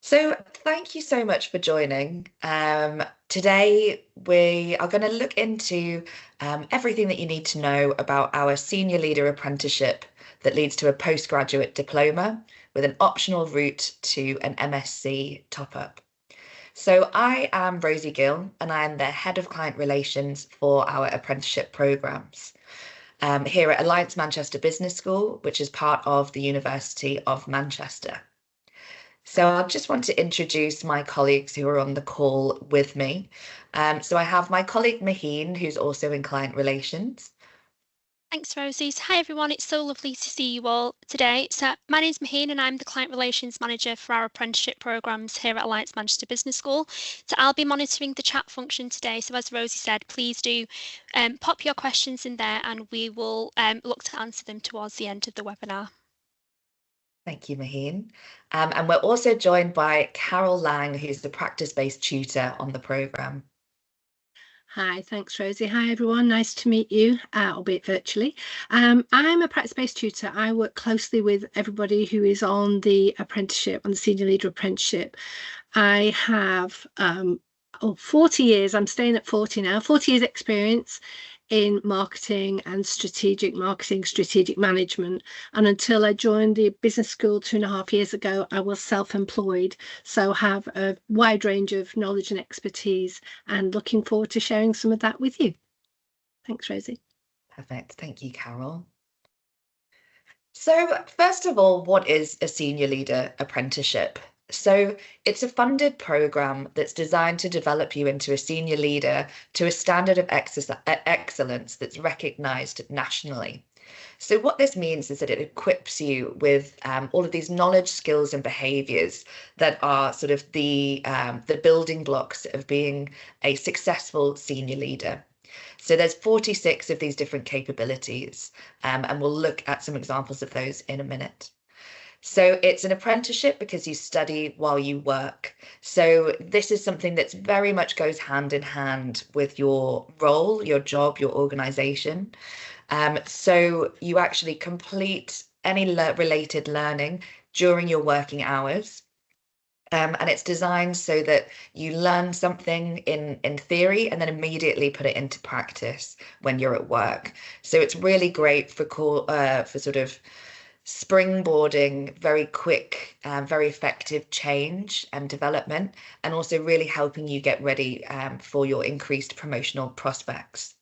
So thank you so much for joining. Today we are going to look into everything that you need to know about our Senior Leader Apprenticeship that leads to a Postgraduate Diploma with an optional route to an MSc top-up. So I am Rosie Gill and I am the Head of Client Relations for our apprenticeship programmes here at Alliance Manchester Business School, which is part of the University of Manchester. So I just want to introduce my colleagues who are on the call with me. So I have my colleague Maheen, who's also in client relations. Thanks, Rosie. Hi, everyone. It's so lovely to see you all today. So my name's Maheen and I'm the Client Relations Manager for our apprenticeship programmes here at Alliance Manchester Business School. So I'll be monitoring the chat function today. So as Rosie said, please do pop your questions in there and we will look to answer them towards the end of the webinar. Thank you, Maheen. And we're also joined by Carol Lang, who's the practice-based tutor on the programme. Hi, thanks, Rosie. Hi, everyone. Nice to meet you, albeit virtually. I'm a practice-based tutor. I work closely with everybody who is on the apprenticeship, on the Senior Leader Apprenticeship. I have 40 years, I'm staying at 40 now, 40 years experience in marketing and strategic management. And until I joined the business school 2.5 years ago, I was self-employed. So have a wide range of knowledge and expertise and looking forward to sharing some of that with you. Thanks, Rosie. Perfect. Thank you, Carol. So first of all, what is a Senior Leader Apprenticeship? So it's a funded program that's designed to develop you into a senior leader to a standard of excellence that's recognised nationally. So what this means is that it equips you with all of these knowledge, skills and behaviours that are sort of the building blocks of being a successful senior leader. So there's 46 of these different capabilities, and we'll look at some examples of those in a minute. So it's an apprenticeship because you study while you work. So this is something that's very much goes hand in hand with your role, your job, your organisation. So you actually complete any related learning during your working hours. And it's designed so that you learn something in theory and then immediately put it into practice when you're at work. So it's really great for sort of springboarding very quick, very effective change and development, and also really helping you get ready for your increased promotional prospects.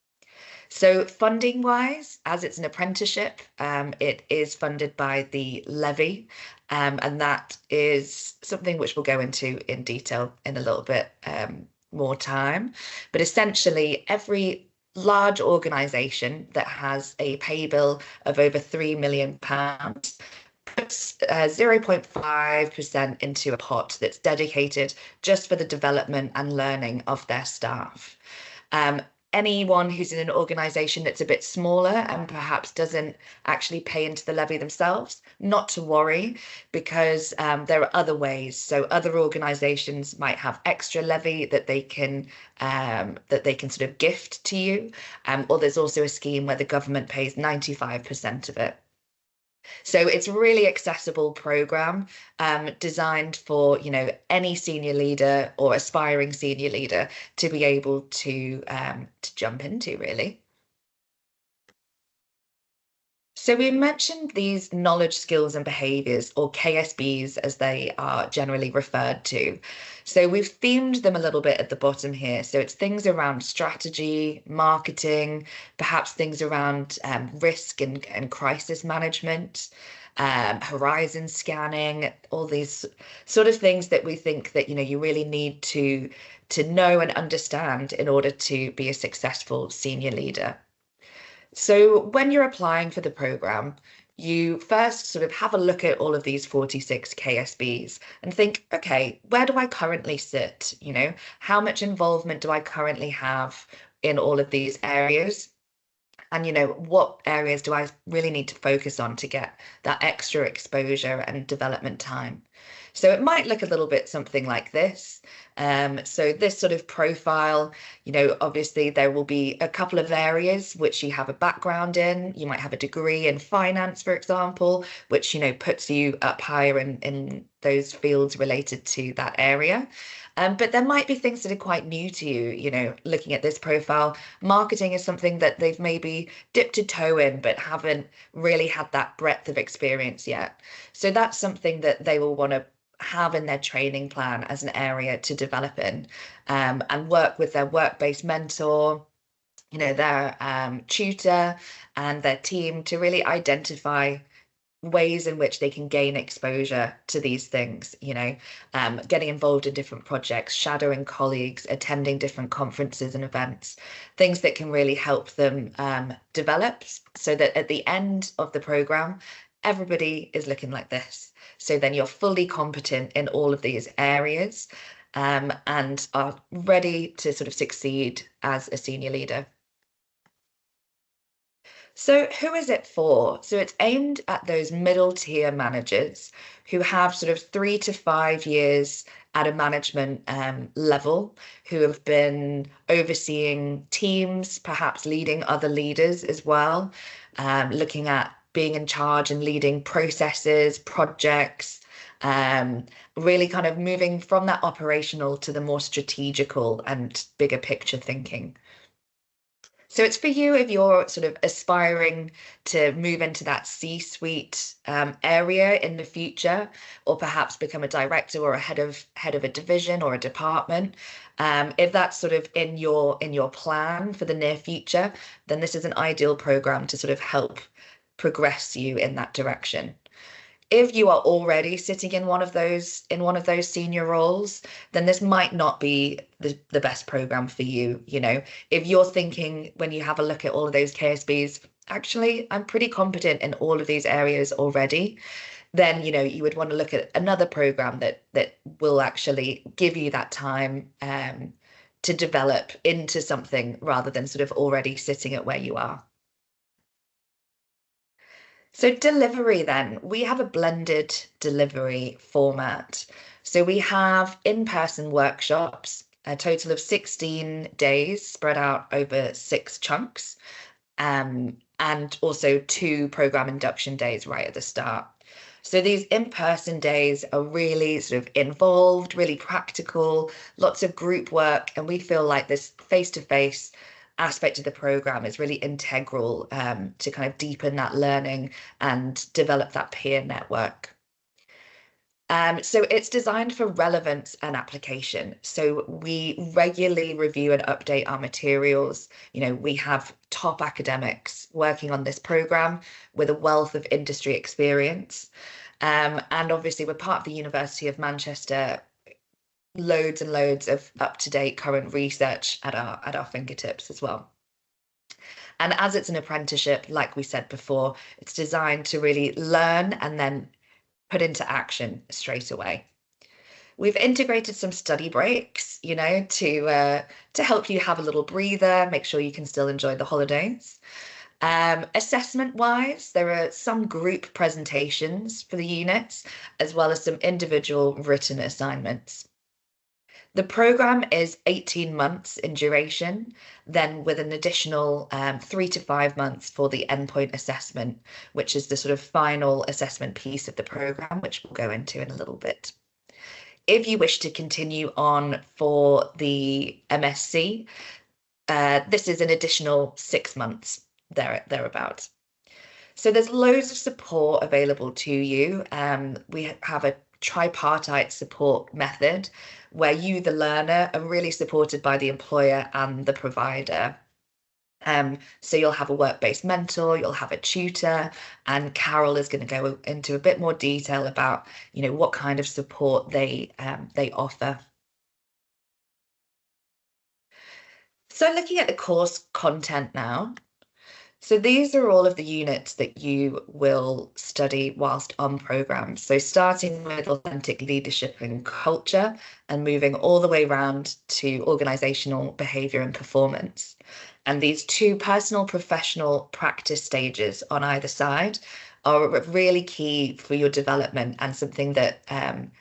So funding wise, as it's an apprenticeship, it is funded by the levy, and that is something which we'll go into in detail in a little bit more time. But essentially, every large organisation that has a pay bill of over £3 million puts 0.5% into a pot that's dedicated just for the development and learning of their staff. Anyone who's in an organisation that's a bit smaller and perhaps doesn't actually pay into the levy themselves, not to worry, because there are other ways. So other organisations might have extra levy that they can sort of gift to you, or there's also a scheme where the government pays 95% of it. So it's a really accessible program designed for, any senior leader or aspiring senior leader to be able to jump into, really. So we mentioned these knowledge, skills and behaviours, or KSBs as they are generally referred to. So we've themed them a little bit at the bottom here. So it's things around strategy, marketing, perhaps things around risk and crisis management, horizon scanning, all these sort of things that we think that, you really need to know and understand in order to be a successful senior leader. So when you're applying for the programme, you first sort of have a look at all of these 46 KSBs and think, okay, where do I currently sit? How much involvement do I currently have in all of these areas? And, what areas do I really need to focus on to get that extra exposure and development time? So it might look a little bit something like this. So this sort of profile, obviously there will be a couple of areas which you have a background in. You might have a degree in finance, for example, which, puts you up higher in those fields related to that area. But there might be things that are quite new to you, you know, looking at this profile. Marketing is something that they've maybe dipped a toe in, but haven't really had that breadth of experience yet. So that's something that they will want to have in their training plan as an area to develop in, and work with their work-based mentor, you know, their tutor and their team to really identify ways in which they can gain exposure to these things, you know, getting involved in different projects, shadowing colleagues, attending different conferences and events, things that can really help them develop so that at the end of the program, everybody is looking like this. So then you're fully competent in all of these areas, and are ready to sort of succeed as a senior leader. So who is it for? So it's aimed at those middle tier managers who have sort of 3 to 5 years at a management level, who have been overseeing teams, perhaps leading other leaders as well, looking at being in charge and leading processes, projects, really kind of moving from that operational to the more strategical and bigger picture thinking. So it's for you if you're sort of aspiring to move into that C-suite area in the future, or perhaps become a director or a head of a division or a department. If that's sort of in your plan for the near future, then this is an ideal program to sort of help progress you in that direction. If you are already sitting in one of those senior roles, then this might not be the best program for you. You know, if you're thinking when you have a look at all of those KSBs, actually, I'm pretty competent in all of these areas already, then, you know, you would want to look at another program that will actually give you that time to develop into something rather than sort of already sitting at where you are. So delivery then, we have a blended delivery format. So we have in-person workshops, a total of 16 days spread out over 6 chunks, and also 2 program induction days right at the start. So these in-person days are really sort of involved, really practical, lots of group work, and we feel like this face-to-face aspect of the program is really integral to kind of deepen that learning and develop that peer network. So it's designed for relevance and application. So we regularly review and update our materials. You know, we have top academics working on this program with a wealth of industry experience. And obviously we're part of the University of Manchester, loads and loads of up-to-date current research at our fingertips as well. And as it's an apprenticeship, like we said before, it's designed to really learn and then put into action straight away. We've integrated some study breaks, you know, to help you have a little breather, make sure you can still enjoy the holidays. Assessment-wise, there are some group presentations for the units, as well as some individual written assignments. The program is 18 months in duration, then with an additional 3 to 5 months for the endpoint assessment, which is the sort of final assessment piece of the program, which we'll go into in a little bit. If you wish to continue on for the MSc, this is an additional 6 months thereabouts. So there's loads of support available to you. We have a tripartite support method where you, the learner, are really supported by the employer and the provider. So you'll have a work-based mentor, you'll have a tutor, and Carol is going to go into a bit more detail about, you know, what kind of support they offer. So looking at the course content now. So these are all of the units that you will study whilst on programs. So starting with authentic leadership and culture and moving all the way around to organisational behaviour and performance. And these 2 personal professional practice stages on either side are really key for your development and something that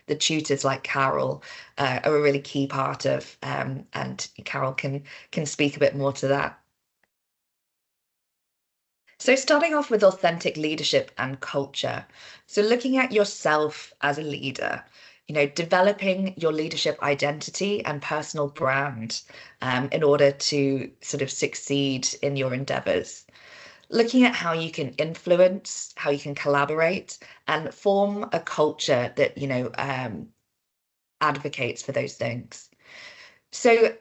the tutors like Carol are a really key part of, and Carol can speak a bit more to that. So starting off with authentic leadership and culture. So looking at yourself as a leader, developing your leadership identity and personal brand in order to sort of succeed in your endeavors. Looking at how you can influence, how you can collaborate, and form a culture that, advocates for those things. So,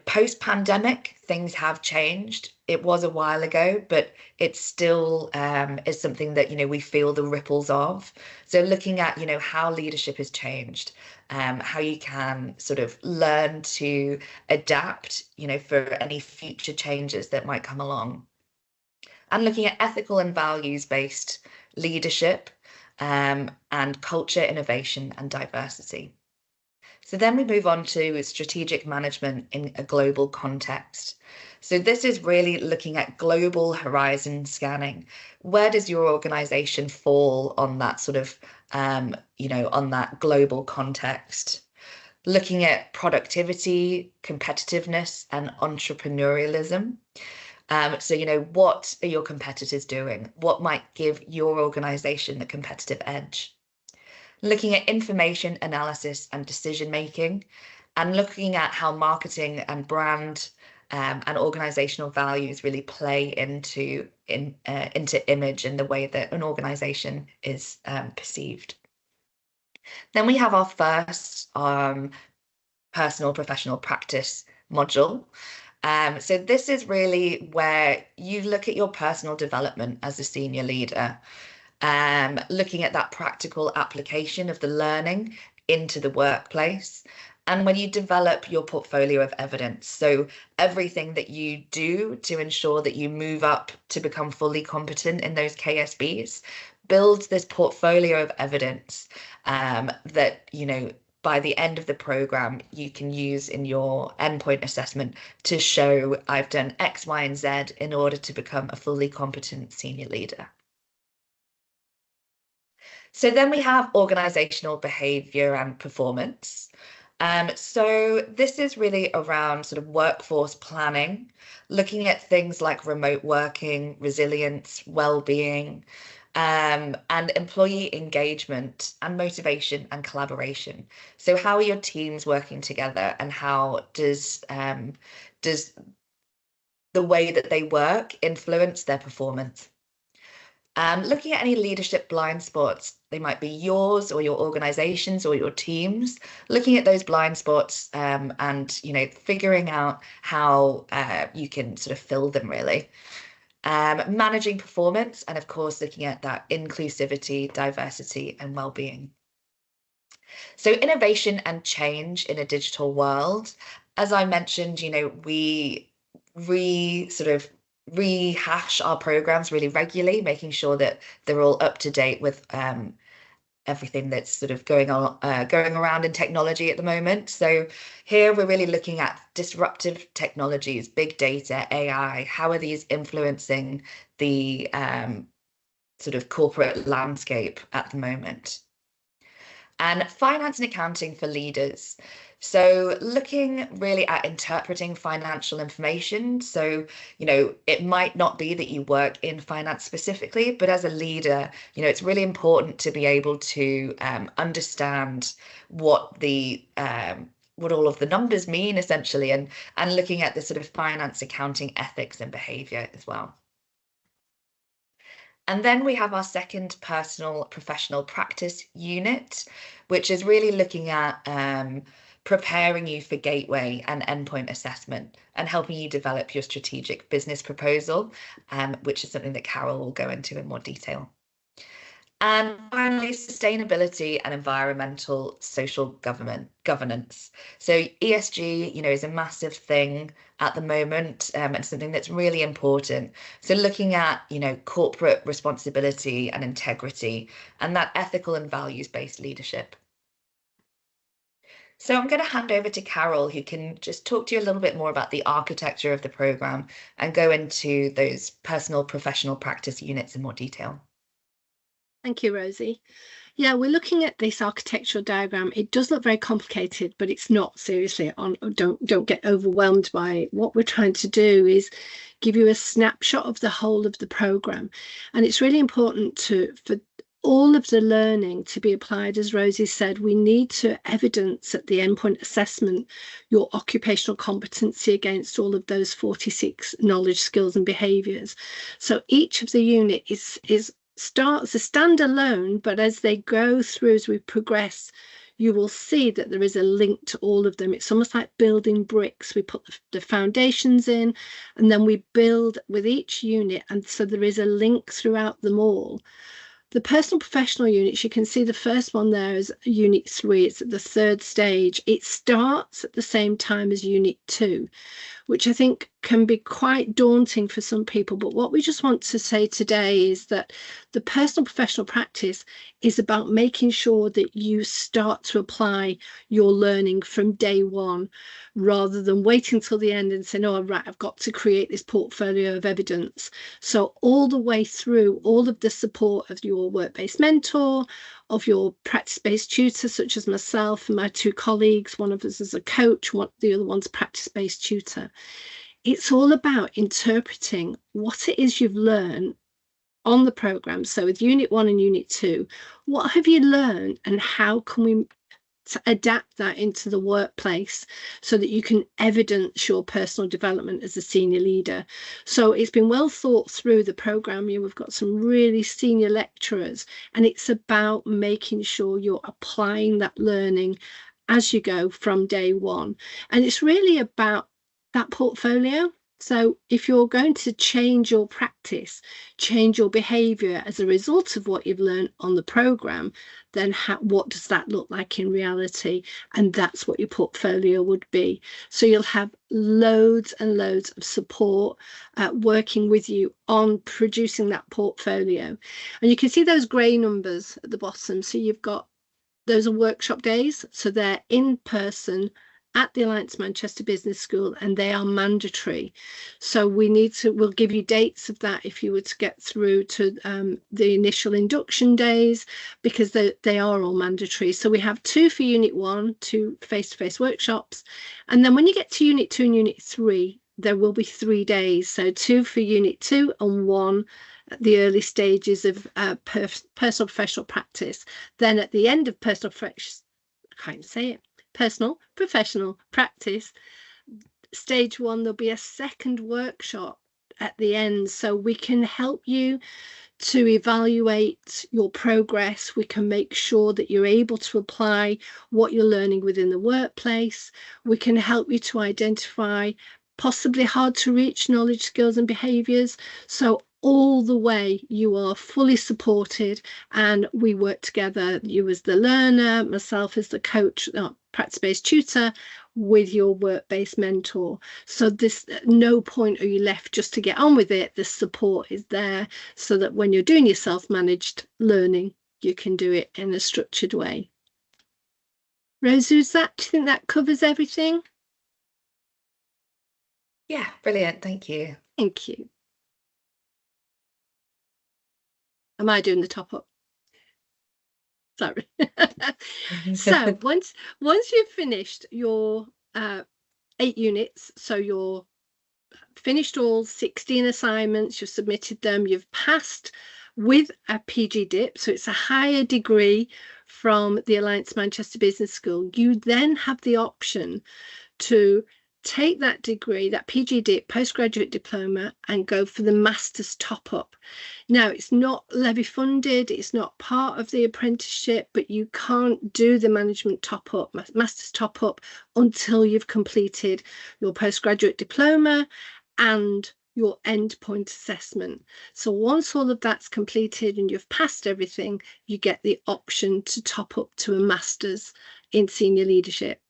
post-pandemic, things have changed. It was a while ago, but it still is something that, we feel the ripples of. So looking at, how leadership has changed, how you can sort of learn to adapt, for any future changes that might come along. And looking at ethical and values-based leadership and culture, innovation, and diversity. So then we move on to strategic management in a global context. So this is really looking at global horizon scanning. Where does your organization fall on that sort of, on that global context? Looking at productivity, competitiveness, and entrepreneurialism. So, what are your competitors doing? What might give your organization a competitive edge? Looking at information analysis and decision making, and looking at how marketing and brand and organizational values really play into image and the way that an organization is perceived. Then we have our first personal professional practice module. So this is really where you look at your personal development as a senior leader. Looking at that practical application of the learning into the workplace. And when you develop your portfolio of evidence, so everything that you do to ensure that you move up to become fully competent in those KSBs, builds this portfolio of evidence that, by the end of the program, you can use in your endpoint assessment to show I've done X, Y, and Z in order to become a fully competent senior leader. So then we have organizational behavior and performance. So this is really around sort of workforce planning, looking at things like remote working, resilience, well-being, and employee engagement and motivation and collaboration. So how are your teams working together, and how does the way that they work influence their performance? Looking at any leadership blind spots, they might be yours or your organizations or your teams, looking at those blind spots and, figuring out how you can sort of fill them really. Managing performance, and of course, looking at that inclusivity, diversity, and well-being. So innovation and change in a digital world. As I mentioned, we rehash our programs really regularly, making sure that they're all up to date with everything that's sort of going around in technology at the moment. So here we're really looking at disruptive technologies, big data, AI. How are these influencing the sort of corporate landscape at the moment? And finance and accounting for leaders. So looking really at interpreting financial information. So, it might not be that you work in finance specifically, but as a leader, it's really important to be able to understand what all of the numbers mean essentially, and looking at the sort of finance, accounting, ethics, and behavior as well. And then we have our second personal professional practice unit, which is really looking at preparing you for gateway and endpoint assessment and helping you develop your strategic business proposal, which is something that Carol will go into in more detail. And finally, sustainability and environmental social governance. So ESG, is a massive thing at the moment, and something that's really important. So looking at, corporate responsibility and integrity, and that ethical and values-based leadership. So I'm going to hand over to Carol, who can just talk to you a little bit more about the architecture of the program and go into those personal professional practice units in more detail. Thank you, Rosie. Yeah, we're looking at this architectural diagram. It does look very complicated, but it's not. Seriously, don't get overwhelmed by it. What we're trying to do is give you a snapshot of the whole of the program, and it's really important for all of the learning to be applied. As Rosie said, we need to evidence at the endpoint assessment your occupational competency against all of those 46 knowledge, skills and behaviours. So each of the unit starts a standalone, but as they go through, as we progress, you will see that there is a link to all of them. It's almost like building bricks. We put the foundations in, and then we build with each unit, and so there is a link throughout them all. The personal professional units, you can see the first one there is Unit 3. It's at the third stage. It starts at the same time as Unit 2, which I think can be quite daunting for some people. But what we just want to say today is that the personal professional practice is about making sure that you start to apply your learning from day one, rather than waiting till the end and saying, oh, right, I've got to create this portfolio of evidence. So all the way through, all of the support of your work-based mentor, of your practice-based tutor, such as myself and my two colleagues, one of us is a coach, the other one's a practice-based tutor. It's all about interpreting what it is you've learned on the programme. So with Unit 1 and Unit 2, what have you learned and how can we adapt that into the workplace so that you can evidence your personal development as a senior leader? So it's been well thought through, the programme. We've got some really senior lecturers, and it's about making sure you're applying that learning as you go from day one. And it's really about that portfolio. So if you're going to change your practice, change your behaviour as a result of what you've learned on the programme, then what does that look like in reality? And that's what your portfolio would be. So you'll have loads and loads of support working with you on producing that portfolio. And you can see those grey numbers at the bottom. So you've got, those are workshop days. So they're in person at the Alliance Manchester Business School, and they are mandatory. So we'll give you dates of that if you were to get through to the initial induction days, because they are all mandatory. So we have 2 for Unit 1, 2 face-to-face workshops. And then when you get to Unit 2 and Unit 3, there will be 3 days. So 2 for Unit 2 and 1 at the early stages of personal professional practice. Then at the end of personal professional practice, stage 1, there'll be a second workshop at the end, so we can help you to evaluate your progress. We can make sure that you're able to apply what you're learning within the workplace. We can help you to identify possibly hard to reach knowledge, skills and behaviours. So all the way you are fully supported, and we work together, you as the learner, myself as the coach, practice-based tutor, with your work-based mentor. So this, no point are you left just to get on with it. The support is there so that when you're doing your self-managed learning, you can do it in a structured way. Rosie, do you think that covers everything? Yeah, brilliant. Thank you. Thank you. Am I doing the top up? Sorry. So once you've finished your 8 units, so you're finished all 16 assignments, you've submitted them, you've passed with a PGDip, so it's a higher degree from the Alliance Manchester Business School, you then have the option to take that degree, that PGDip, Postgraduate Diploma, and go for the Master's top-up. Now, it's not levy funded, it's not part of the apprenticeship, but you can't do the management top-up, Master's top-up, until you've completed your Postgraduate Diploma and your endpoint assessment. So once all of that's completed and you've passed everything, you get the option to top up to a Master's in Senior Leadership.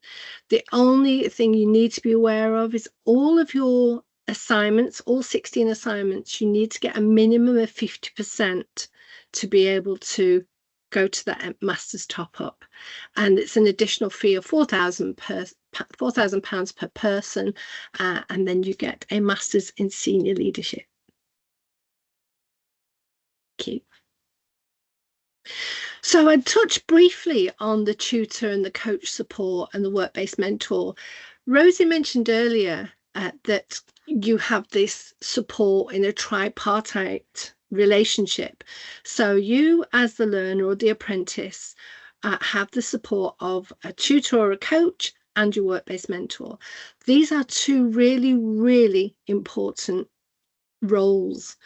The only thing you need to be aware of is all of your assignments, all 16 assignments, you need to get a minimum of 50% to be able to go to that Master's top up, and it's an additional fee of £4,000 per person, and then you get a Master's in Senior Leadership. Thank you. So I touched briefly on the tutor and the coach support and the work-based mentor. Rosie mentioned earlier that you have this support in a tripartite relationship. So you as the learner or the apprentice have the support of a tutor or a coach and your work-based mentor. These are two really, really important roles.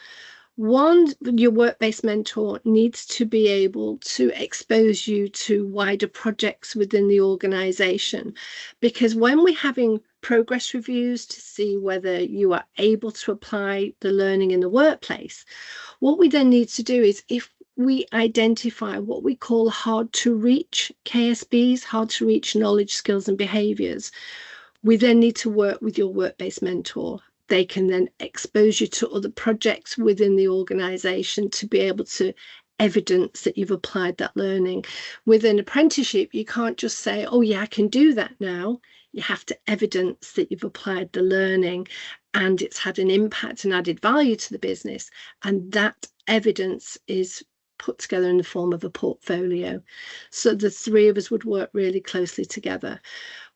One, your work-based mentor needs to be able to expose you to wider projects within the organization, because when we're having progress reviews to see whether you are able to apply the learning in the workplace, what we then need to do is, if we identify what we call hard to reach KSBs, hard to reach knowledge, skills and behaviors, we then need to work with your work-based mentor. They can then expose you to other projects within the organisation to be able to evidence that you've applied that learning. With an apprenticeship, you can't just say, oh yeah, I can do that now. You have to evidence that you've applied the learning and it's had an impact and added value to the business. And that evidence is put together in the form of a portfolio. So the three of us would work really closely together.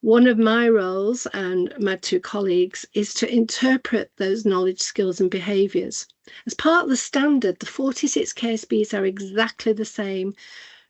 One of my roles and my two colleagues is to interpret those knowledge, skills and behaviours. As part of the standard, the 46 KSBs are exactly the same,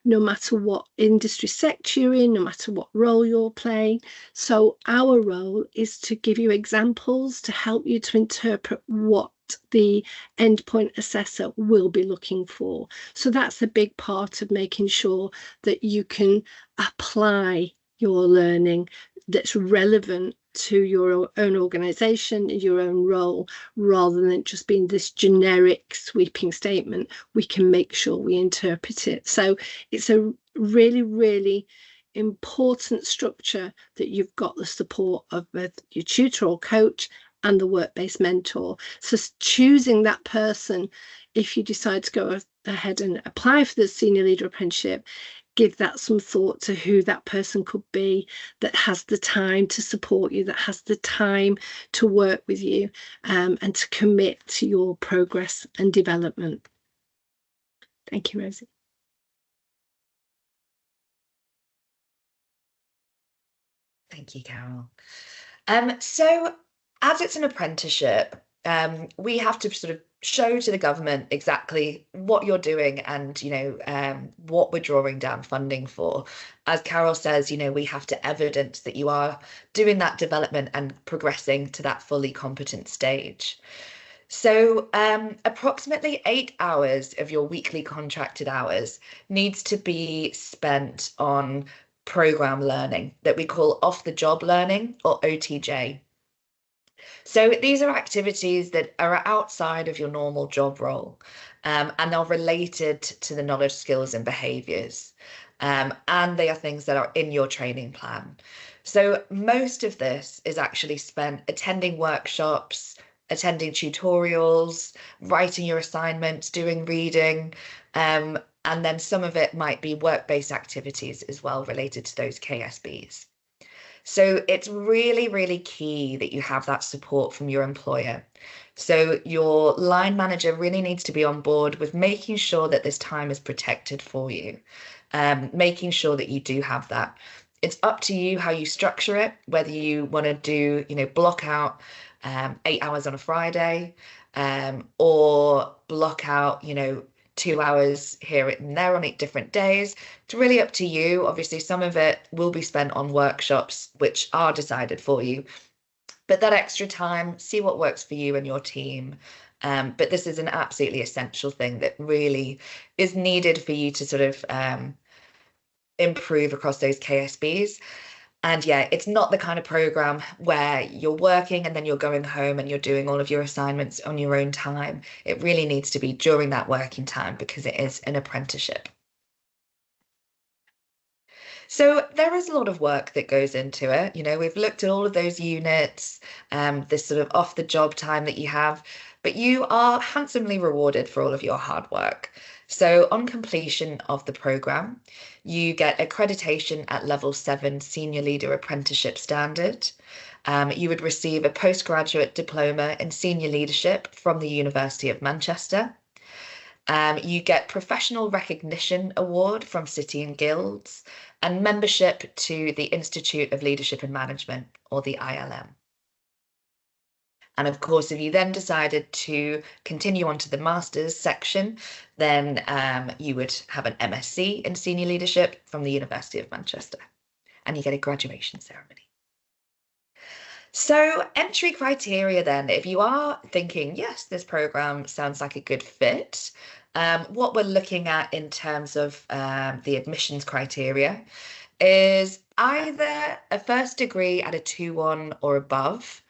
no matter what industry sector you're in, no matter what role you're playing. So our role is to give you examples to help you to interpret what the endpoint assessor will be looking for. So that's a big part of making sure that you can apply your learning that's relevant to your own organisation, your own role, rather than just being this generic sweeping statement. We can make sure we interpret it. So it's a really, really important structure that you've got the support of both your tutor or coach and the work-based mentor. So choosing that person, if you decide to go ahead and apply for the Senior Leader Apprenticeship, give that some thought to who that person could be that has the time to support you, that has the time to work with you, and to commit to your progress and development. Thank you, Rosie. Thank you, Carol. So as it's an apprenticeship, we have to sort of show to the government exactly what you're doing and, what we're drawing down funding for. As Carol says, we have to evidence that you are doing that development and progressing to that fully competent stage. So approximately 8 hours of your weekly contracted hours needs to be spent on program learning that we call off-the-job learning, or OTJ. So these are activities that are outside of your normal job role, and they're related to the knowledge, skills and behaviours. And they are things that are in your training plan. So most of this is actually spent attending workshops, attending tutorials, writing your assignments, doing reading, and then some of it might be work-based activities as well related to those KSBs. So it's really, really key that you have that support from your employer. So your line manager really needs to be on board with making sure that this time is protected for you, making sure that you do have that. It's up to you how you structure it, whether you want to do, block out 8 hours on a Friday, or block out, 2 hours here and there on 8 different days. It's really up to you. Obviously, some of it will be spent on workshops, which are decided for you. But that extra time, see what works for you and your team. But this is an absolutely essential thing that really is needed for you to sort of improve across those KSBs. And yeah, it's not the kind of program where you're working and then you're going home and you're doing all of your assignments on your own time. It really needs to be during that working time because it is an apprenticeship. So there is a lot of work that goes into it. We've looked at all of those units, this sort of off the job time that you have, but you are handsomely rewarded for all of your hard work. So on completion of the programme, you get accreditation at level 7 Senior Leader Apprenticeship Standard. You would receive a Postgraduate Diploma in Senior Leadership from the University of Manchester. You get Professional Recognition Award from City and Guilds and membership to the Institute of Leadership and Management, or the ILM. And of course, if you then decided to continue on to the master's section, then you would have an MSc in Senior Leadership from the University of Manchester, and you get a graduation ceremony. So entry criteria then, if you are thinking, yes, this program sounds like a good fit, what we're looking at in terms of the admissions criteria is either a first degree at a 2-1 or above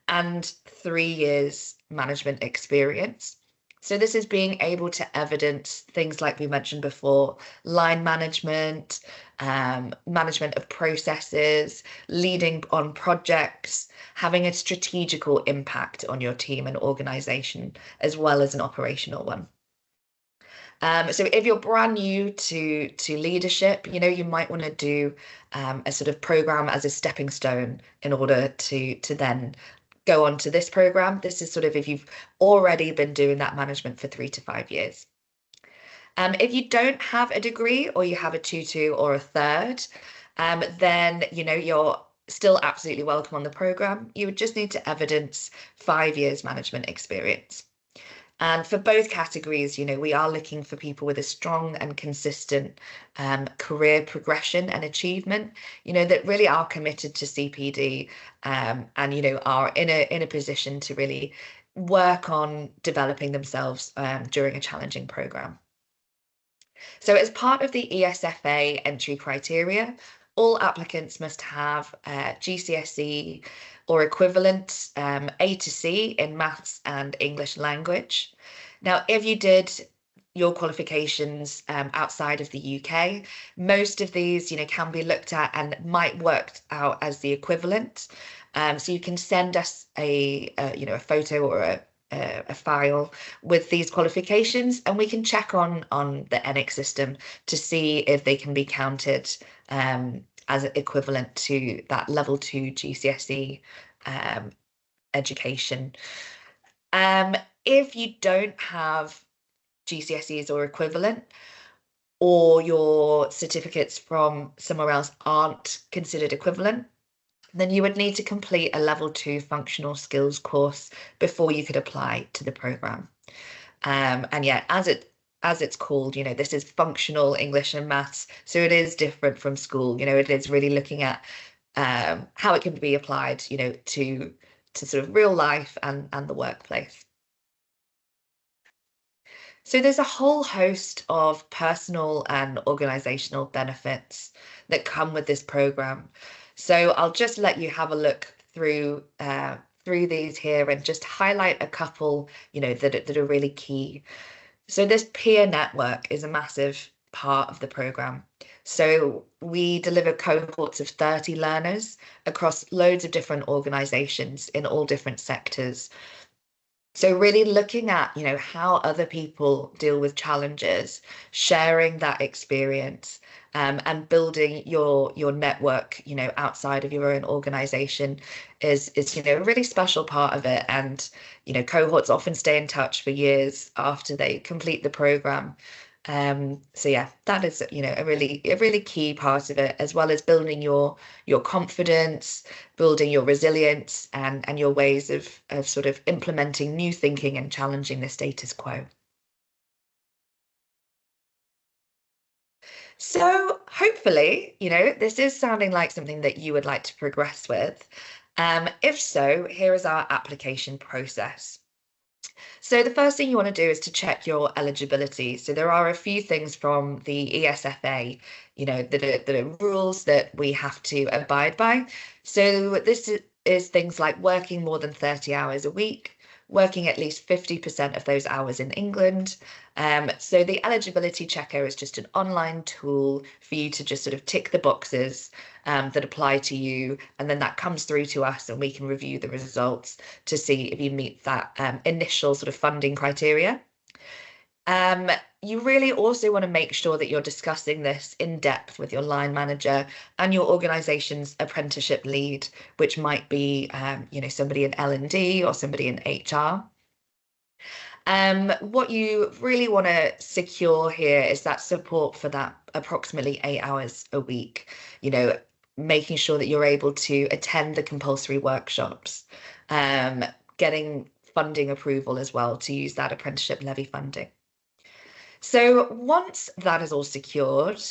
and 3 years management experience. So this is being able to evidence things like we mentioned before, line management, management of processes, leading on projects, having a strategical impact on your team and organization, as well as an operational one. So if you're brand new to leadership, you might want to do a sort of program as a stepping stone in order to then go on to this program. This is sort of if you've already been doing that management for 3 to 5 years. If you don't have a degree or you have a 2-2 or a third, then you're still absolutely welcome on the program. You would just need to evidence 5 years management experience. And for both categories, we are looking for people with a strong and consistent career progression and achievement, that really are committed to CPD and, are in a position to really work on developing themselves during a challenging program. So as part of the ESFA entry criteria, all applicants must have GCSE or equivalent A to C in maths and English language. Now, if you did your qualifications outside of the UK, most of these, can be looked at and might work out as the equivalent. So you can send us a photo or a file with these qualifications, and we can check on the ENIC system to see if they can be counted as equivalent to that level 2 GCSE education. If you don't have GCSEs or equivalent, or your certificates from somewhere else aren't considered equivalent, then you would need to complete a level 2 functional skills course before you could apply to the program. And yeah, as it's called, this is functional English and maths, so it is different from school. It is really looking at how it can be applied, to sort of real life and the workplace. So there's a whole host of personal and organizational benefits that come with this program. So I'll just let you have a look through these here and just highlight a couple, that are really key. So this peer network is a massive part of the program. So we deliver cohorts of 30 learners across loads of different organizations in all different sectors. So really looking at, how other people deal with challenges, sharing that experience, and building your network, outside of your own organization is a really special part of it. And, cohorts often stay in touch for years after they complete the program. So yeah, that is, a really key part of it, as well as building your confidence, building your resilience, and your ways of sort of implementing new thinking and challenging the status quo. So hopefully, this is sounding like something that you would like to progress with. If so, here is our application process. So the first thing you want to do is to check your eligibility. So there are a few things from the ESFA, that are rules that we have to abide by. So this is things like working more than 30 hours a week, working at least 50% of those hours in England. So the eligibility checker is just an online tool for you to just sort of tick the boxes that apply to you, and then that comes through to us and we can review the results to see if you meet that initial sort of funding criteria. You really also want to make sure that you're discussing this in depth with your line manager and your organization's apprenticeship lead, which might be, somebody in L&D or somebody in HR. What you really want to secure here is that support for that approximately 8 hours a week, making sure that you're able to attend the compulsory workshops, getting funding approval as well to use that apprenticeship levy funding. So once that is all secured,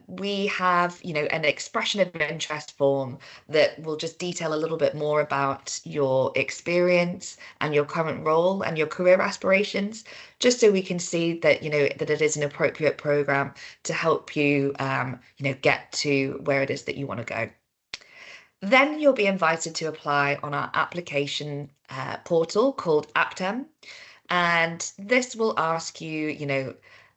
we have, an expression of interest form that will just detail a little bit more about your experience and your current role and your career aspirations, just so we can see that, that it is an appropriate program to help you, get to where it is that you want to go. Then you'll be invited to apply on our application portal called Aptem. And this will ask you,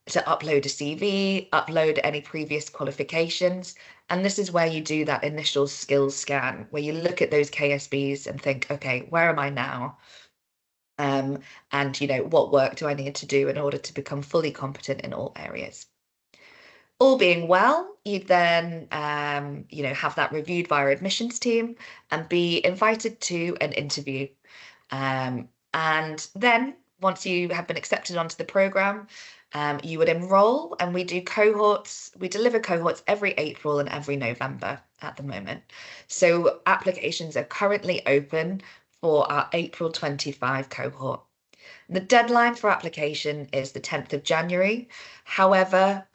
to upload a CV, upload any previous qualifications. And this is where you do that initial skills scan, where you look at those KSBs and think, okay, where am I now? And, what work do I need to do in order to become fully competent in all areas? All being well, you then, have that reviewed by our admissions team and be invited to an interview. And then once you have been accepted onto the program, you would enroll, and we do cohorts. We deliver cohorts every April and every November at the moment. So applications are currently open for our April 25 cohort. The deadline for application is the 10th of January. However,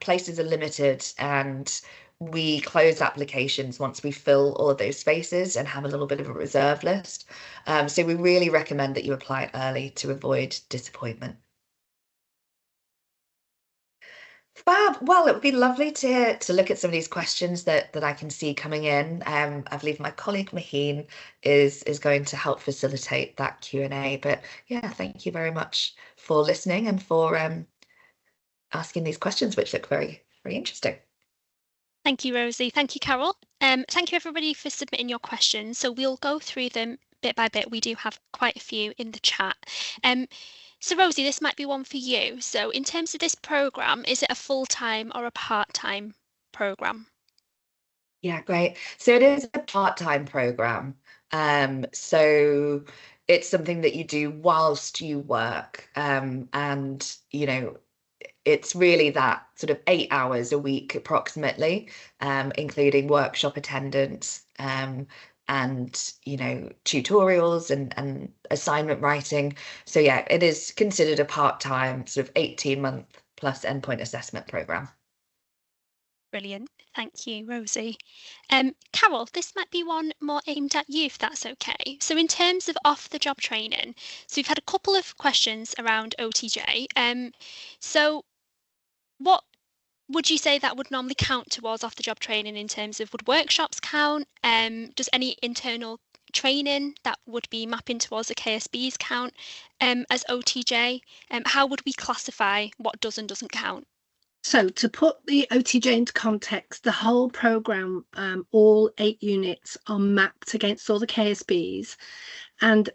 places are limited, and we close applications once we fill all of those spaces and have a little bit of a reserve list. So we really recommend that you apply early to avoid disappointment. Fab. Well, it would be lovely to look at some of these questions that I can see coming in. I believe my colleague Maheen is going to help facilitate that Q&A. But yeah, thank you very much for listening and for asking these questions, which look very, very interesting. Thank you, Rosie. Thank you, Carol. Thank you, everybody, for submitting your questions. So we'll go through them bit by bit. We do have quite a few in the chat. So Rosie, this might be one for you. So in terms of this programme, is it a full-time or a part-time programme? Yeah, great. So it is a part-time programme. So it's something that you do whilst you work. And, it's really that sort of 8 hours a week approximately, including workshop attendance, and tutorials and assignment writing. So yeah, it is considered a part-time sort of 18-month plus endpoint assessment program. Brilliant. Thank you, Rosie. Carol, this might be one more aimed at you, if that's okay. So in terms of off-the-job training, so we've had a couple of questions around OTJ. So what would you say that would normally count towards off-the-job training in terms of, would workshops count? Does any internal training that would be mapping towards the KSBs count as OTJ? How would we classify what does and doesn't count? So to put the OTJ into context, the whole programme, all 8 units are mapped against all the KSBs, and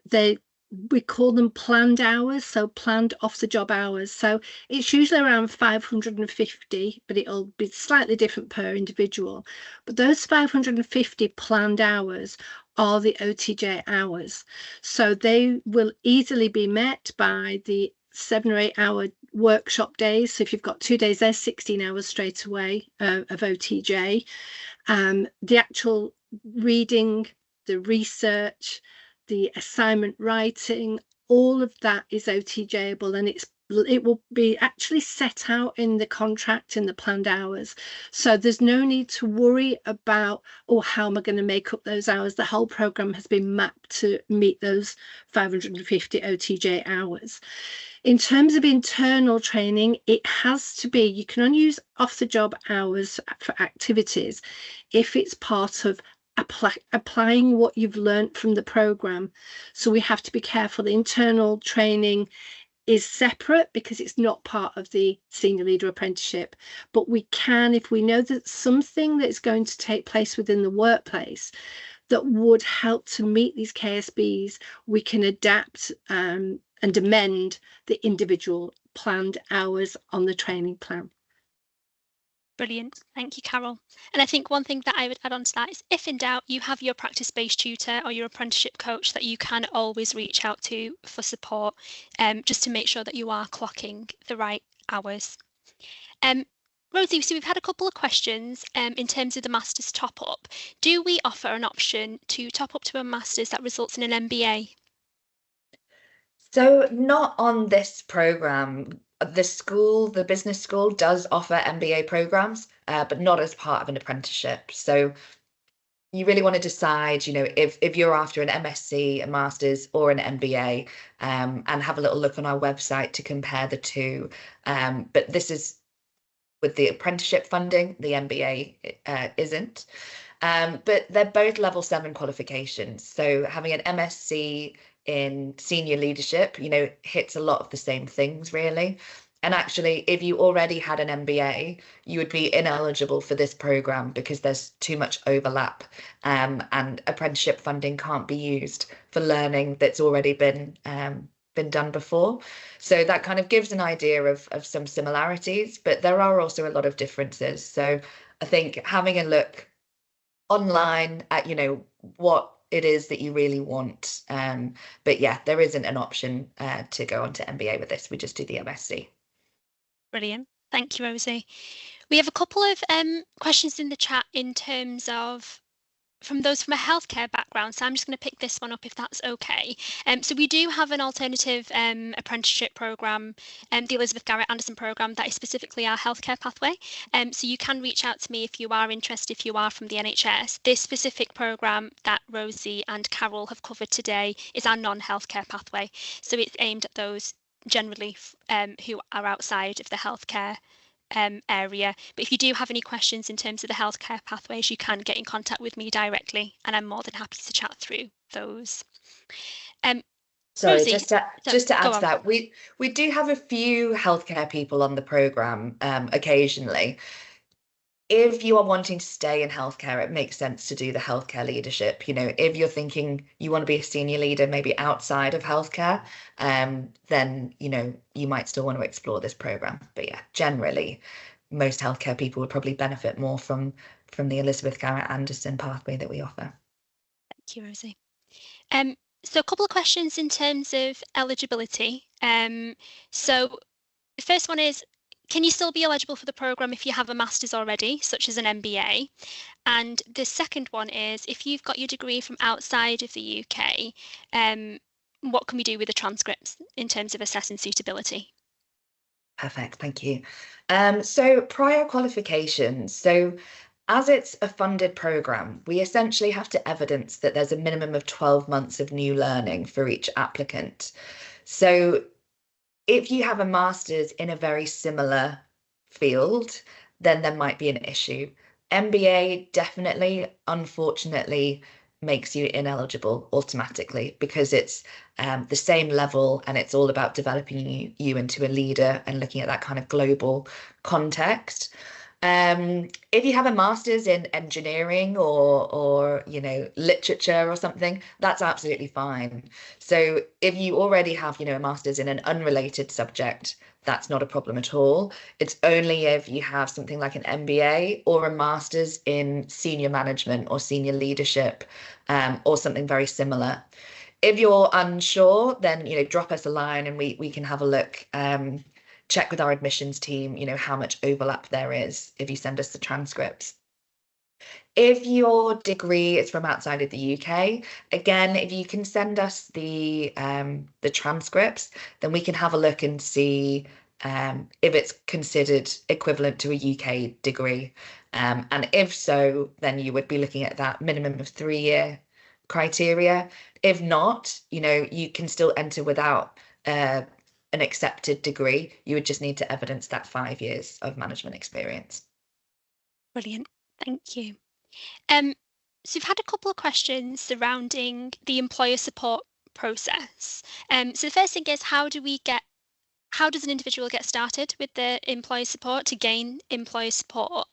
we call them planned hours, so planned off-the-job hours. So it's usually around 550, but it'll be slightly different per individual. But those 550 planned hours are the OTJ hours. So they will easily be met by the 7 or 8 hour workshop days. So if you've got 2 days, there's 16 hours straight away of OTJ. The actual reading, the research, the assignment writing, all of that is OTJable, and it will be actually set out in the contract in the planned hours. So there's no need to worry about, how am I going to make up those hours? The whole programme has been mapped to meet those 550 OTJ hours. In terms of internal training, it has to be, you can only use off-the-job hours for activities if it's part of applying what you've learned from the programme. So we have to be careful. The internal training is separate because it's not part of the Senior Leader Apprenticeship, but we can, if we know that something that's going to take place within the workplace that would help to meet these KSBs, we can adapt and amend the individual planned hours on the training plan. Brilliant. Thank you, Carol. And I think one thing that I would add on to that is, if in doubt, you have your practice-based tutor or your apprenticeship coach that you can always reach out to for support, just to make sure that you are clocking the right hours. Rosie, so we've had a couple of questions in terms of the Masters top-up. Do we offer an option to top up to a Masters that results in an MBA? So not on this program. The business school does offer MBA programs, but not as part of an apprenticeship. So you really want to decide, if you're after an MSc, a master's, or an MBA, and have a little look on our website to compare the two. But this is with the apprenticeship funding, the MBA isn't. But they're both level 7 qualifications. So having an MSc in senior leadership, hits a lot of the same things, really. And actually, if you already had an MBA, you would be ineligible for this program because there's too much overlap, and apprenticeship funding can't be used for learning that's already been done before. So that kind of gives an idea of some similarities, but there are also a lot of differences. So I think having a look online at, what it is that you really want. But yeah, there isn't an option to go on to MBA with this. We just do the MSc. Brilliant. Thank you, Rosie. We have a couple of questions in the chat in terms of from those from a healthcare background, so I'm just going to pick this one up if that's okay. So we do have an alternative apprenticeship programme, the Elizabeth Garrett Anderson programme, that is specifically our healthcare pathway. So you can reach out to me if you are interested, if you are from the NHS. This specific programme that Rosie and Carol have covered today is our non-healthcare pathway. So it's aimed at those generally who are outside of the healthcare area. But if you do have any questions in terms of the healthcare pathways, you can get in contact with me directly, and I'm more than happy to chat through those. Sorry, Rosie, just to add to that, we do have a few healthcare people on the programme occasionally. If you are wanting to stay in healthcare, it makes sense to do the healthcare leadership. If you're thinking you want to be a senior leader, maybe outside of healthcare, then, you might still want to explore this program. But yeah, generally, most healthcare people would probably benefit more from the Elizabeth Garrett Anderson pathway that we offer. Thank you, Rosie. So a couple of questions in terms of eligibility. So the first one is, can you still be eligible for the programme if you have a master's already, such as an MBA? And the second one is, if you've got your degree from outside of the UK, what can we do with the transcripts in terms of assessing suitability? Perfect, thank you. So prior qualifications. So as it's a funded programme, we essentially have to evidence that there's a minimum of 12 months of new learning for each applicant. So if you have a master's in a very similar field, then there might be an issue. MBA definitely, unfortunately, makes you ineligible automatically because it's the same level and it's all about developing you into a leader and looking at that kind of global context. If you have a master's in engineering or literature or something, that's absolutely fine. So if you already have a master's in an unrelated subject, that's not a problem at all. It's only if you have something like an MBA or a master's in senior management or senior leadership, or something very similar. If you're unsure, then drop us a line and we can have a look. Check with our admissions team, how much overlap there is if you send us the transcripts. If your degree is from outside of the UK, again, if you can send us the transcripts, then we can have a look and see if it's considered equivalent to a UK degree. And if so, then you would be looking at that minimum of 3-year criteria. If not, you can still enter without an accepted degree. You would just need to evidence that 5 years of management experience. Brilliant, thank you. So you've had a couple of questions surrounding the employer support process. So the first thing is, how does an individual get started with the employer support to gain employer support?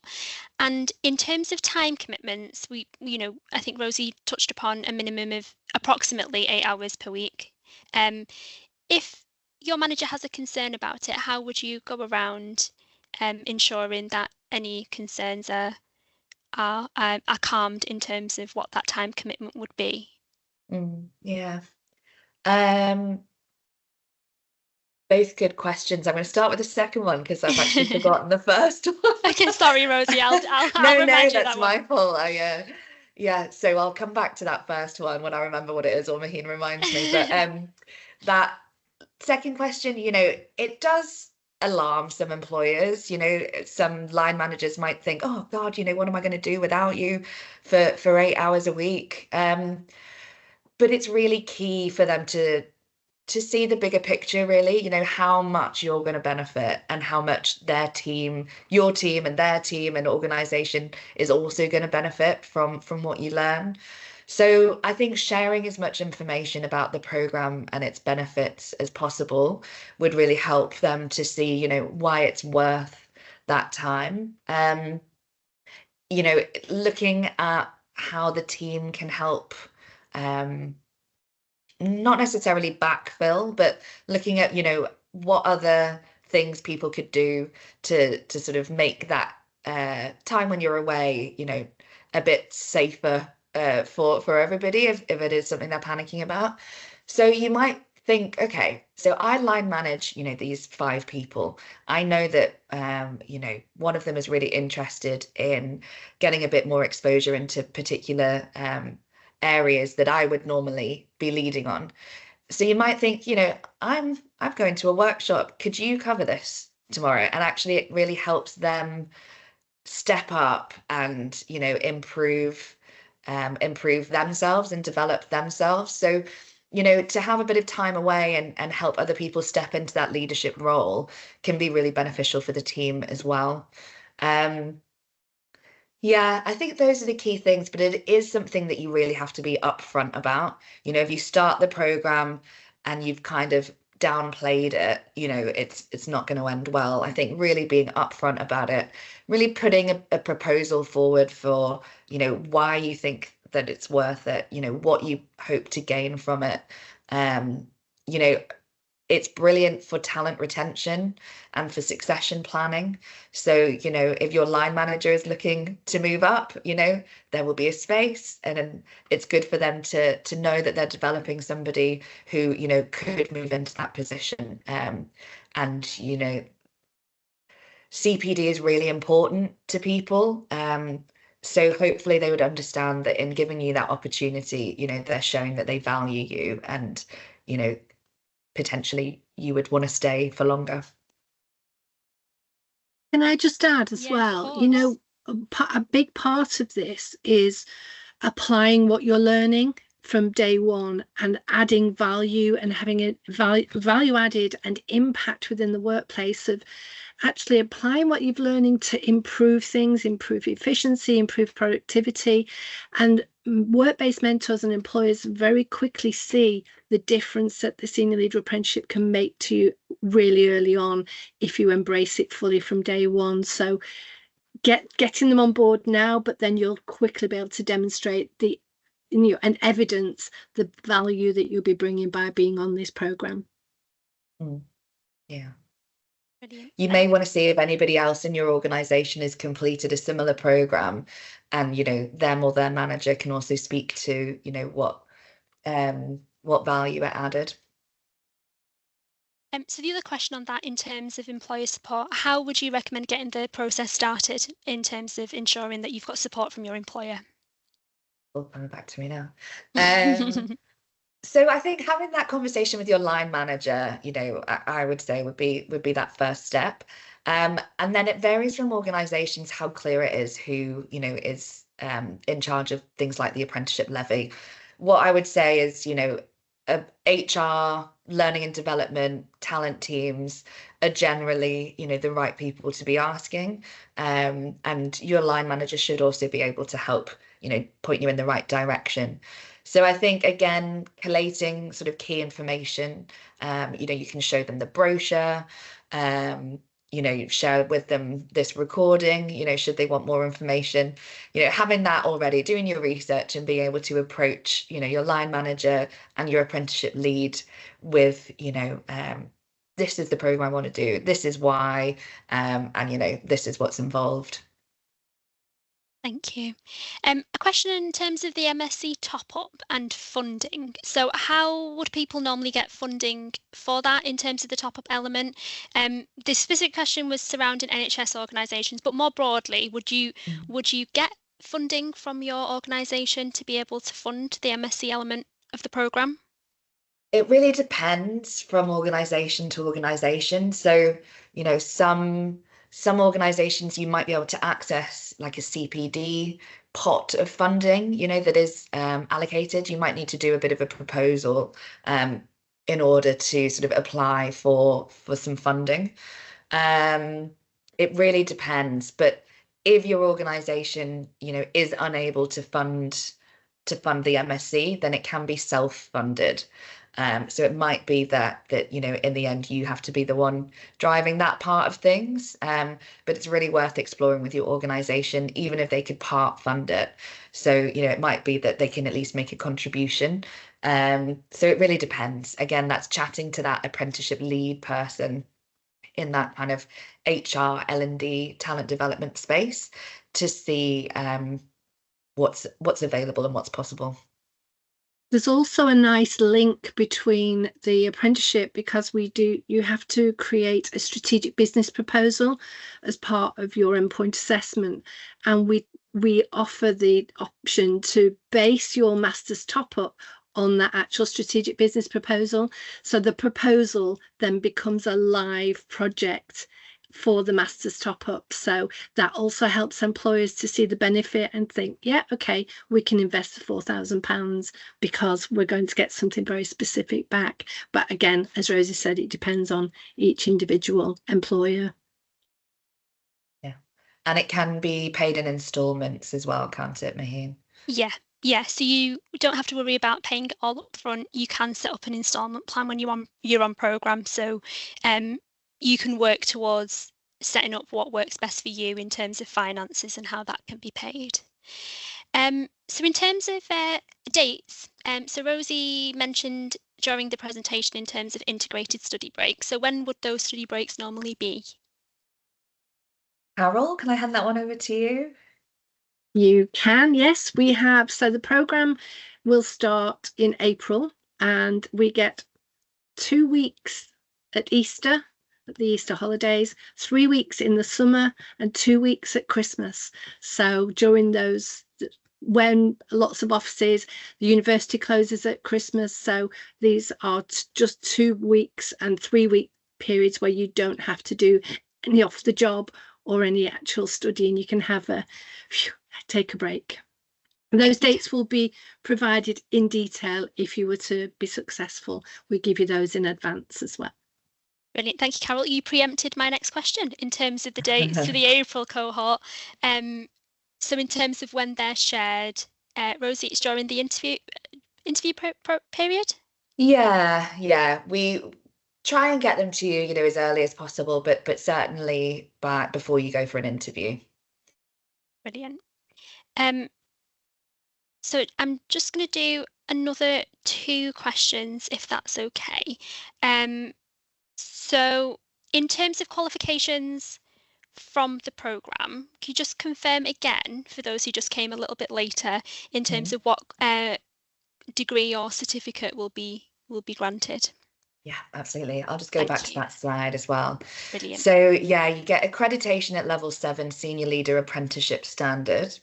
And in terms of time commitments, I think Rosie touched upon a minimum of approximately 8 hours per week. If your manager has a concern about it, how would you go around ensuring that any concerns are calmed in terms of what that time commitment would be? Yeah. Both good questions. I'm going to start with the second one because I've actually forgotten the first one. Okay, sorry, Rosie. I'll No, remind you that's that my one. fault. Yeah. So I'll come back to that first one when I remember what it is, or Maheen reminds me. But that second question, it does alarm some employers. Some line managers might think, oh God, what am I going to do without you for 8 hours a week? But it's really key for them to see the bigger picture, really, how much you're going to benefit and how much your team and their team and organization is also going to benefit from what you learn. So I think sharing as much information about the program and its benefits as possible would really help them to see, why it's worth that time. Looking at how the team can help, not necessarily backfill, but looking at, what other things people could do to sort of make that time when you're away, a bit safer for everybody if it is something they're panicking about. So you might think, okay, so I line manage, these 5 people. I know that, one of them is really interested in getting a bit more exposure into particular areas that I would normally be leading on. So you might think, I'm going to a workshop. Could you cover this tomorrow? And actually, it really helps them step up and, improve themselves and develop themselves. So, to have a bit of time away and help other people step into that leadership role can be really beneficial for the team as well. Yeah, I think those are the key things, but it is something that you really have to be upfront about. If you start the program and you've kind of downplayed it, it's not going to end well. I think really being upfront about it, really putting a proposal forward for, why you think that it's worth it, what you hope to gain from it. You know, it's brilliant for talent retention and for succession planning. So, if your line manager is looking to move up, there will be a space, and then it's good for them to know that they're developing somebody who, could move into that position. And, CPD is really important to people. So hopefully they would understand that in giving you that opportunity, they're showing that they value you and, potentially you would want to stay for longer. Can I just add as well, a big part of this is applying what you're learning from day one and adding value and having a value added and impact within the workplace of actually applying what you've learning to improve things, improve efficiency, improve productivity. And work-based mentors and employers very quickly see the difference that the Senior Leader Apprenticeship can make to you really early on if you embrace it fully from day one. So getting them on board now, but then you'll quickly be able to demonstrate and evidence the value that you'll be bringing by being on this program. Yeah. Brilliant. You may want to see if anybody else in your organization has completed a similar program, and them or their manager can also speak to what value it added. So the other question on that, in terms of employer support, how would you recommend getting the process started in terms of ensuring that you've got support from your employer? Oh, coming back to me now. So I think having that conversation with your line manager, I would say would be that first step. And then it varies from organizations how clear it is who, is in charge of things like the apprenticeship levy. What I would say is, HR, learning and development, talent teams are generally, the right people to be asking. And your line manager should also be able to help, point you in the right direction. So I think, again, collating sort of key information, you can show them the brochure, share with them this recording, should they want more information, having that already, doing your research and being able to approach, your line manager and your apprenticeship lead with, this is the program I want to do, this is why, and this is what's involved. Thank you. A question in terms of the MSc top-up and funding. So how would people normally get funding for that in terms of the top-up element? The specific question was surrounding NHS organisations, but more broadly, would you get funding from your organisation to be able to fund the MSc element of the programme? It really depends from organisation to organisation. So, some organisations you might be able to access like a CPD pot of funding, that is allocated. You might need to do a bit of a proposal in order to sort of apply for some funding. It really depends, but if your organisation, is unable to fund the MSc, then it can be self-funded. So it might be that in the end you have to be the one driving that part of things. But it's really worth exploring with your organisation, even if they could part fund it. So it might be that they can at least make a contribution. So it really depends. Again, that's chatting to that apprenticeship lead person in that kind of HR, L&D, talent development space to see what's available and what's possible. There's also a nice link between the apprenticeship, because you have to create a strategic business proposal as part of your endpoint assessment, and we offer the option to base your master's top-up on that actual strategic business proposal. So the proposal then becomes a live project for the master's top-up. So that also helps employers to see the benefit and think, yeah, okay, we can invest the £4,000 because we're going to get something very specific back. But again, as Rosie said, it depends on each individual employer. Yeah, and it can be paid in instalments as well, can't it, Maheen? Yeah, so you don't have to worry about paying it all up front. You can set up an instalment plan when you're on programme. So you can work towards setting up what works best for you in terms of finances and how that can be paid. So in terms of dates, so Rosie mentioned during the presentation in terms of integrated study breaks. So when would those study breaks normally be? Carol, can I hand that one over to you? You can, yes. We have, so the programme will start in April, and we get 2 weeks at Easter, at the Easter holidays, 3 weeks in the summer, and 2 weeks at Christmas. So during those, when lots of offices, the university closes at Christmas, so these are just 2 weeks and 3 week periods where you don't have to do any off the job or any actual studying. You can have take a break. And those dates will be provided in detail if you were to be successful. We give you those in advance as well. Brilliant. Thank you, Carol. You preempted my next question in terms of the dates for the April cohort. So in terms of when they're shared, Rosie, it's during the interview period? Yeah. We try and get them to you, as early as possible, but certainly before you go for an interview. Brilliant. So I'm just going to do another 2 questions, if that's okay. So in terms of qualifications from the programme, can you just confirm again, for those who just came a little bit later, in terms of what degree or certificate will be granted? Yeah, absolutely. I'll just go back to that slide as well. Brilliant. So yeah, you get accreditation at level 7 Senior Leader Apprenticeship Standard.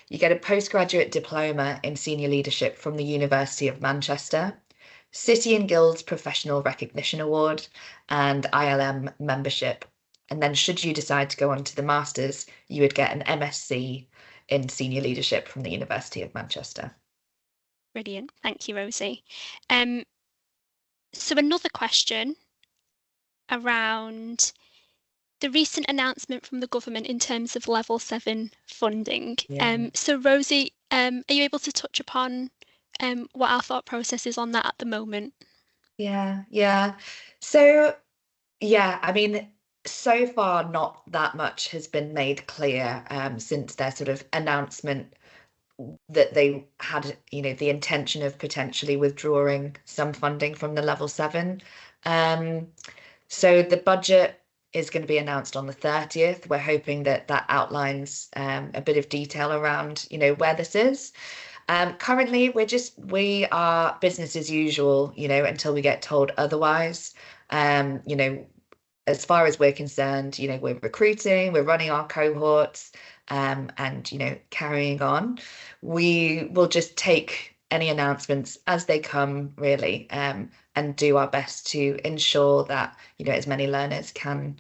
You get a Postgraduate Diploma in Senior Leadership from the University of Manchester, City and Guilds Professional Recognition Award, and ILM membership. And then should you decide to go on to the Masters, you would get an MSc in Senior Leadership from the University of Manchester. Brilliant. Thank you, Rosie. So another question around the recent announcement from the government in terms of level 7 funding. Yeah. So Rosie, are you able to touch upon what our thought process is on that at the moment? Yeah. So yeah, I mean, so far not that much has been made clear since their sort of announcement that they had, the intention of potentially withdrawing some funding from the level 7. So the budget is going to be announced on the 30th. We're hoping that that outlines a bit of detail around, where this is. Currently, we are business as usual, until we get told otherwise. As far as we're concerned, we're recruiting, we're running our cohorts, and, carrying on. We will just take any announcements as they come, really, and do our best to ensure that, as many learners can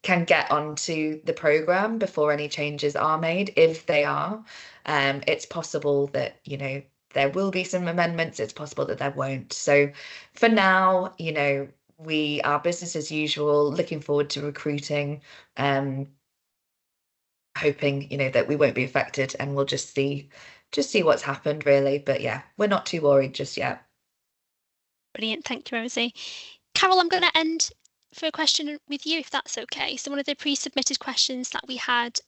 get onto the program before any changes are made, if they are. It's possible that, there will be some amendments. It's possible that there won't. So for now, we are business as usual, looking forward to recruiting, hoping, that we won't be affected, and we'll just see what's happened, really. But yeah, we're not too worried just yet. Brilliant, thank you, Rosie. Carol, I'm going to end for a question with you, if that's okay. So one of the pre-submitted questions that we had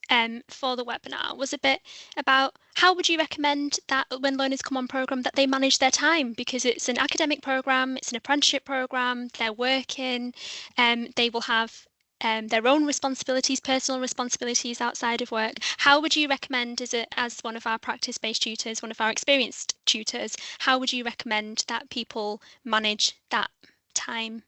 for the webinar was a bit about how would you recommend that when learners come on programme that they manage their time, because it's an academic programme, it's an apprenticeship programme, they're working, they will have their own responsibilities, personal responsibilities outside of work. How would you recommend, as one of our practice-based tutors, one of our experienced tutors, how would you recommend that people manage that time?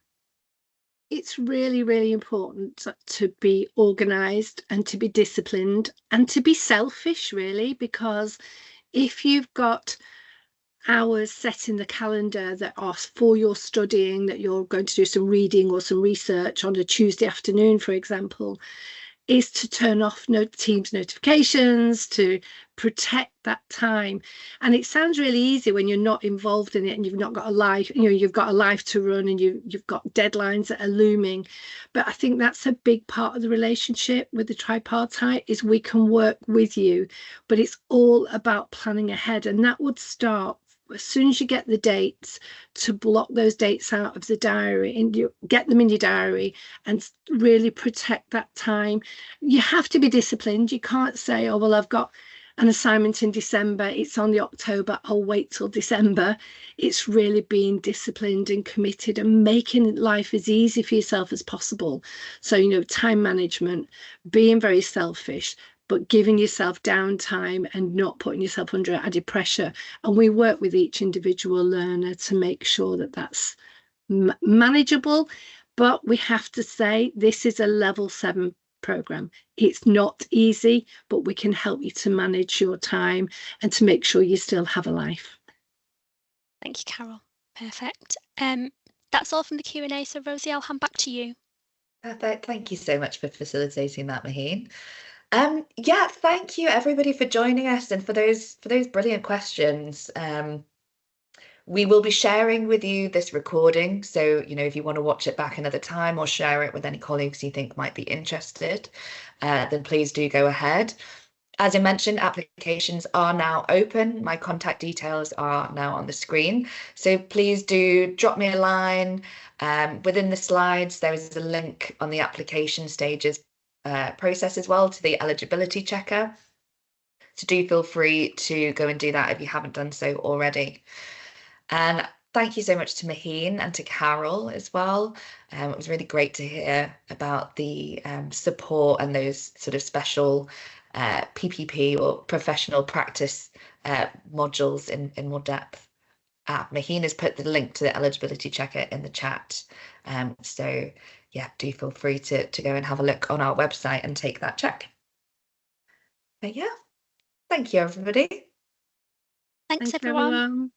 It's really, really important to be organised and to be disciplined and to be selfish, really, because if you've got hours set in the calendar that are for your studying, that you're going to do some reading or some research on a Tuesday afternoon, for example, is to turn off Teams notifications, to protect that time. And it sounds really easy when you're not involved in it and you've not got a life, you've got a life to run and you've got deadlines that are looming. But I think that's a big part of the relationship with the tripartite, is we can work with you, but it's all about planning ahead. And that would start as soon as you get the dates, to block those dates out of the diary and you get them in your diary and really protect that time. You have to be disciplined. You can't say, oh, well, I've got an assignment in December, it's on the October, I'll wait till December. It's really being disciplined and committed and making life as easy for yourself as possible. So, time management, being very selfish, but giving yourself downtime and not putting yourself under added pressure. And we work with each individual learner to make sure that that's manageable. But we have to say, this is a level 7 program. It's not easy, but we can help you to manage your time and to make sure you still have a life. Thank you, Carol. Perfect. That's all from the Q&A. So Rosie, I'll hand back to you. Perfect. Thank you so much for facilitating that, Maheen. Yeah, thank you everybody for joining us and for those brilliant questions. We will be sharing with you this recording, so if you want to watch it back another time or share it with any colleagues you think might be interested, then please do go ahead. As I mentioned, applications are now open. My contact details are now on the screen, so please do drop me a line. Within the slides, there is a link on the application stages process as well to the eligibility checker. So do feel free to go and do that if you haven't done so already. And thank you so much to Maheen and to Carol as well. It was really great to hear about the support and those sort of special PPP or professional practice modules in more depth. Maheen has put the link to the eligibility checker in the chat. So yeah, do feel free to go and have a look on our website and take that check. But yeah, thank you, everybody. Thanks everyone.